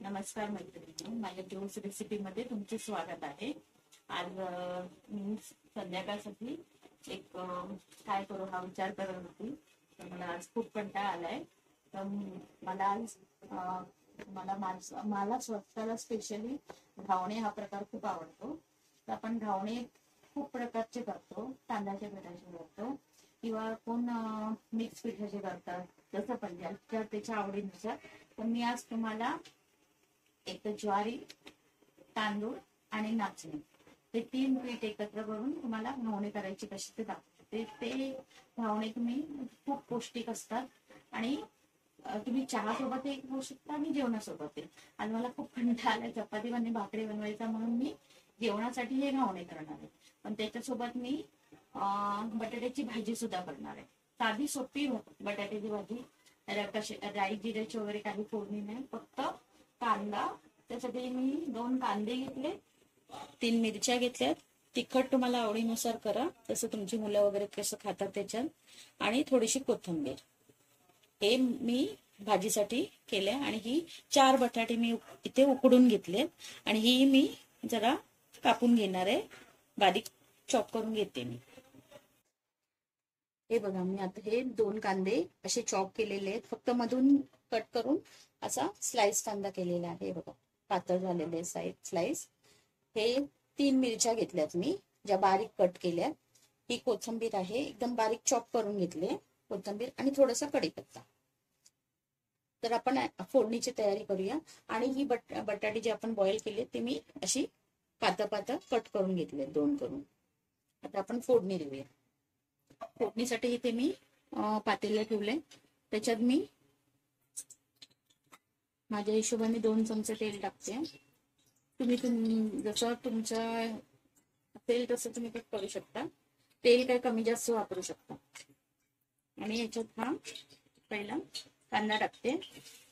नमस्कार मैत्रिणी, माझ्या जोस रेसिपी मध्ये तुमचे स्वागत आहे. आज मी संध्याकाळसाठी एक काय करू हा विचार करत होती. तर मला आज खूप कंटाळा आलाय. तर मला आज मला स्वतःला स्पेशली घावणे हा प्रकार खूप आवडतो. तर आपण घावणे खूप प्रकारचे करतो. तांदळाच्या पिठाचे करतो किंवा कोण मिक्स पिठाचे करतात, जसं पण त्याच्या आवडीनुसार. पण मी आज तुम्हाला एक तर ज्वारी, तांदूळ आणि नाचणी हे तीन पीठ एकत्र करून तुम्हाला घावणे करायची कशी ते दाखवते. ते घावणे तुम्ही खूप पौष्टिक असतात आणि तुम्ही चहा सोबत हे खाऊ शकता आणि जेवणासोबत. आणि मला खूप कंटाळा आलाय चपाती आणि भाकरी बनवायचा, म्हणून मी जेवणासाठी हे घावणे करणार आहे. पण त्याच्यासोबत मी बटाट्याची भाजी सुद्धा करणार आहे. साधी सोपी बटाट्याची भाजी. राई जिऱ्याची वगैरे काही फोडणी नाही, फक्त कांदा. त्यासाठी मी 2 कांदे घेतले, 3 मिरच्या घेतल्यात. तिखट तुम्हाला आवडीनुसार करा, जसं तुमची मुलं वगैरे कसं खातात त्याच्यात. आणि थोडीशी कोथिंबीर. हे मी भाजीसाठी केले. आणि ही 4 बटाटे मी इथे उकडून घेतले आणि ही मी जरा कापून घेणार आहे. बारीक चॉप करून घेते मी. हे बघा, मी आता हे 2 कांदे असे चॉप केलेले आहेत. फक्त मधून कट करून असा स्लाइस कांदा केलेला आहे. बघा, पातळ झालेले स्लाइस. हे 3 मिरच्या घेतल्यात मी, ज्या बारीक कट केल्यात. ही कोथिंबीर आहे, एकदम बारीक चॉप करून घेतले कोथिंबीर. आणि थोडासा कढीपत्ता. तर आपण फोडणीची तयारी करूया. आणि ही बटाटे जे आपण बॉईल केले ते मी अशी पातळ पातळ कट करून घेतले, 2 करून. आता आपण फोडणी देऊया. फोडणीसाठी इथे मी पातेलं ठेवले. त्याच्यात मी माझ्या हिशोबाने 2 चमचे तेल टाकते. तुम्ही जसं तुमचं असेल तसं तुम्ही ते करू शकता. तेल काय कमी जास्त वापरू शकता. आणि याच्यात हा पहिला कांदा टाकते.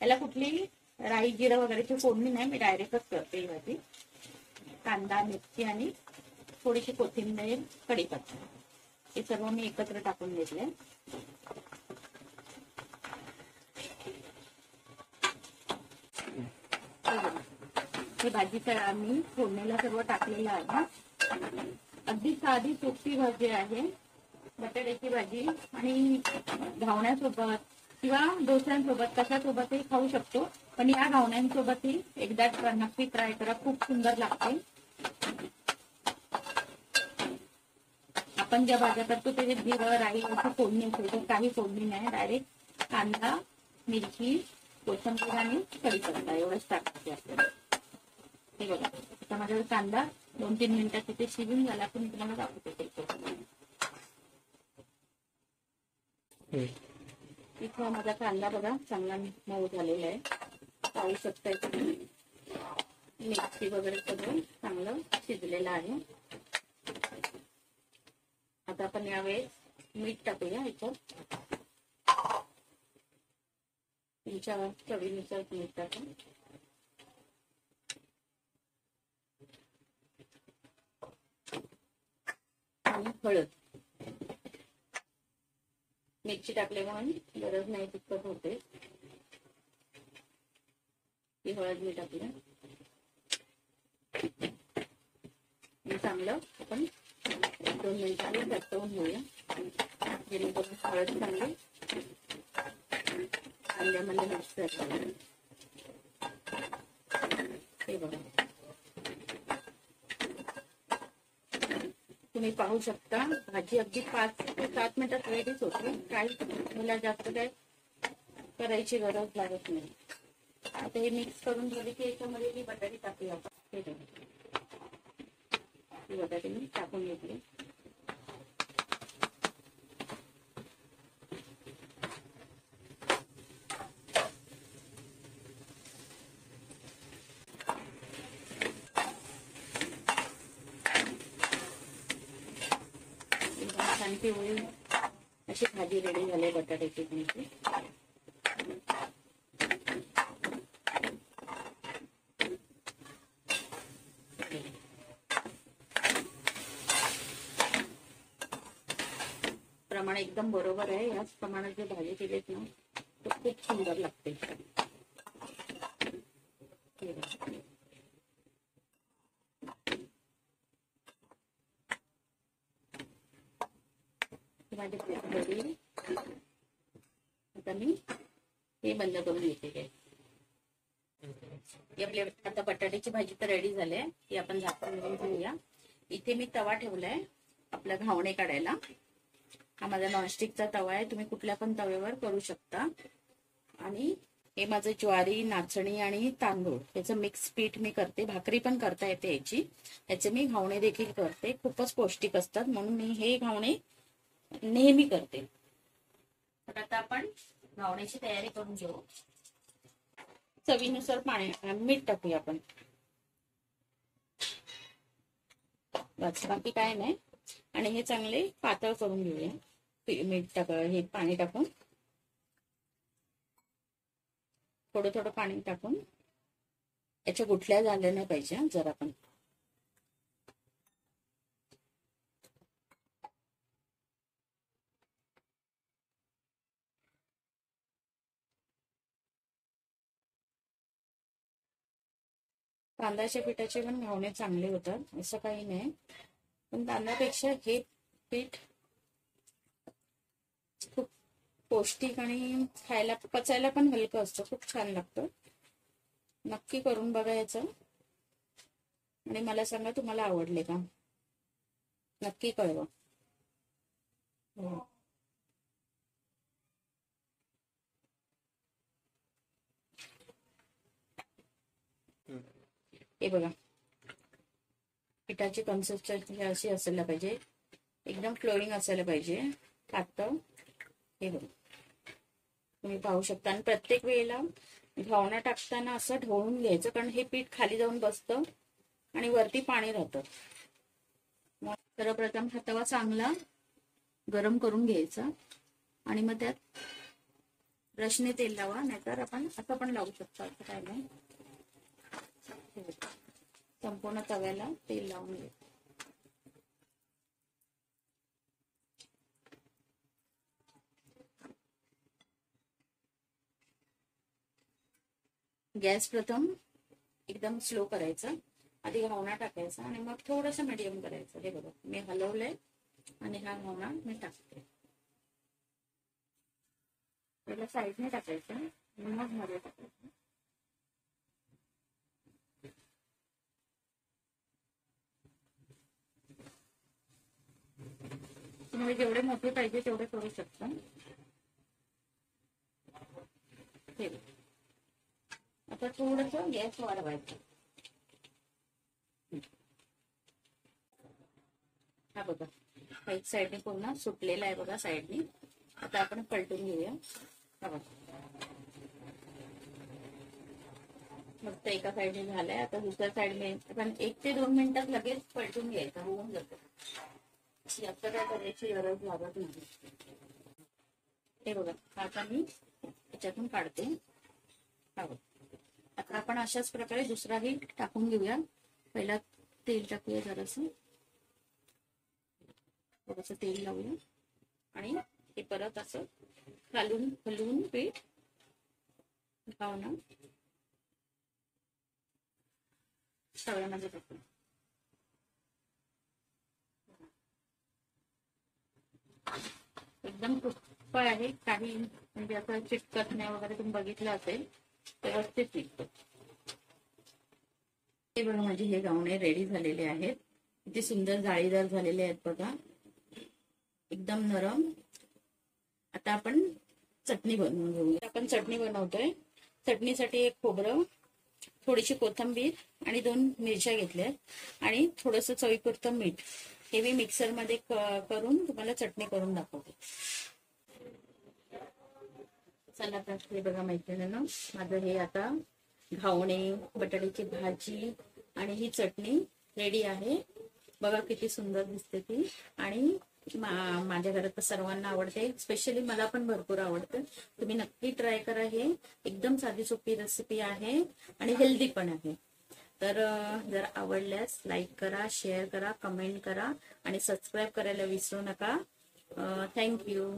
याला कुठली राई जिरा वगैरेची फोडणी नाही, मी डायरेक्टच करते भाजी. कांदा, मिरची आणि थोडीशी कोथिंबीर, कढीपत्ता हे सर्व मी एकत्र टाकून घेतले. हे भाजी मी फोडणीला सर्व टाकलेलं आहे. अगदी साधी सोपी भाजी आहे बटाट्याची भाजी. आणि घावण्यासोबत किंवा डोस्यांसोबत कशासोबतही खाऊ शकतो. पण या घावण्यांसोबतही एकदा नक्की ट्राय करा, खूप सुंदर लागते. आपण ज्या भाज्या करतो त्याच्यात जिरं, राई अशी फोडणी असेल, तर काही फोडणी नाही. डायरेक्ट कांदा, मिरची, कोथिंबीर आणि कढीपत्ता एवढंच टाकायचे आपल्याला. हे बघा, आता माझ्याकडे कांदा 2-3 मिनिटात तिथे शिजून झाला की मी तुम्हाला दाखवते. इथं माझा कांदा बघा चांगला मऊ झालेला आहे, पाहू शकताय तुम्ही. मिरची वगैरे सगळं चांगलं शिजलेलं आहे. आता आपण यावेळेस मीठ टाकूया. ह्याच्यात तुमच्या चवीनुसार मीठ टाका. आणि हळद. मिरची टाकले म्हणून गरज नाही, तिखट होते. ही हळद मी टाकली. चांगलं आपण 2 मिनिटांनी परतवून घेऊया, जेणेकरून हळद चांगली कांद्यामध्ये मिक्स करतो. हे बघा, तुम्ही पाहू शकता भाजी अगदी 5 ते 7 मिनिटात रेडीच होते. काही मला जास्त काय करायची गरज लागत नाही. आता हे मिक्स करून झाले की याच्यामध्ये मी बटाटे टाकूया. बटाटे मी टाकून घेतले. छान पिवळी अशी भाजी रेडी झाली बटाट्याची भाजी. प्रमाण एकदम बरोबर आहे. याच प्रमाणात जे भाजी केलीत ना, तो खूप सुंदर लागते. माझी प्लेट रेडी. आता मी हे बंद करून घेते. आपल्या आता बटाट्याची भाजी तर रेडी झाली आहे, ती आपण झाकून घेऊया. इथे मी तवा ठेवलाय आपला घावणे काढायला. हा माझा नॉनस्टिकचा तवा आहे, तुम्ही कुठल्या पण तव्यावर करू शकता. आणि हे माझं ज्वारी, नाचणी आणि तांदूळ याचं मिक्स पीठ मी करते. भाकरी पण करता येते याची. याचे मी घावणे देखील करते, खूपच पौष्टिक असतात म्हणून मी हे घावणे नेहमी करते. तर आता आपण घावण्याची तयारी करून घेऊ. चवीनुसार मीठ टाकूया आपण, बस बाकी काय नाही. आणि हे चांगले पातळ करून घेऊया. मीठ हे पाणी टाकून थोडं थोडं पाणी टाकून याच्या गुठल्या झाल्या नाही पाहिजे जरा पण. तांदळाच्या पिठाचे पण घावणे चांगले होतात असं काही नाही, पण तांदळापेक्षा हे पीठ खूप पौष्टिक आणि खायला पचायला पण हलकं असतं, खूप छान लागतं. नक्की करून बघा याचं आणि मला सांगा तुम्हाला आवडले का, नक्की कळवा. हे बघा पिठाची कन्सिस्टन्सी अशी असायला पाहिजे, एकदम फ्लोईंग असायला पाहिजे, पातळ. हे बघा तुम्ही पाहू शकता. आणि प्रत्येक वेळेला घावणा टाकताना असं ढवळून घ्यायचं, कारण हे पीठ खाली जाऊन बसतं आणि वरती पाणी राहतं. मग सर्वप्रथम हा तवा चांगला गरम करून घ्यायचा आणि मग त्यात रशने तेल लावा, नाहीतर आपण असं पण लावू शकतो, असं काय नाही. संपूर्ण तव्याला तेल लावून घ्या. गॅस प्रथम एकदम स्लो करायचा, आधी घावणा टाकायचा आणि मग थोडस मीडियम करायचं. हे बघा मी हलवलंय आणि हा घावणा मी टाकते. पहिला साईडने टाकायचं मग मध्ये टाकायचं. तुम्हाला जेवढे मोठे पाहिजे तेवढे करू शकता. आता थोडस गॅस वाढवायचा. हा बघा एक साईडने पूर्ण सुटलेला आहे बघा साईडने. आता आपण पलटून घेऊया. फक्त एका साईडने झालंय, आता दुसऱ्या साईडने आपण 1 ते 2 मिनिटात लगेच पलटून घ्यायचं, होऊन जातं. जास्त काय करायची गरज लागत नाही. हे बघा आता मी याच्यातून काढते. आता आपण अशाच प्रकारे दुसराही टाकून घेऊया. पहिला तेल टाकूया, जरासं थोडंसं तेल लावूया आणि हे परत असं खालून हलवून पीठ घावणं तव्यामध्ये टाकून. एकदम क्रिस्प आहे, काही म्हणजे असं चिटकत नाही वगैरे. तुम्ही बघितलं असेल व्यवस्थित निघतो. हे बघा माझे हे घावणे रेडी झालेले आहेत. किती सुंदर जाळीदार झालेले आहेत बघा, एकदम नरम. आता आपण चटणी बनवून घेऊया. आपण चटणी बनवतोय. चटणीसाठी एक खोबरं, थोडीशी कोथिंबीर आणि 2 मिरच्या घेतल्यात आणि थोडंसं चवीपुरतं मीठ. हे मी मिक्सर मध्ये करून तुम्हाला चटणी करून दाखवते. चला तर हे बघा मैत्रिणींनो, माझं हे आता घावणे, बटाट्याची भाजी आणि ही चटणी रेडी आहे. बघा किती सुंदर दिसते ती. आणि माझ्या घरात तर सर्वांना आवडते, स्पेशली मला पण भरपूर आवडतं. तुम्ही नक्की ट्राय करा. हे एकदम साधी सोपी रेसिपी आहे आणि हेल्दी पण आहे. तर जर आवडल्यास लाईक करा, शेअर करा, कमेंट करा आणि सबस्क्राईब करायला विसरू नका. थँक्यू.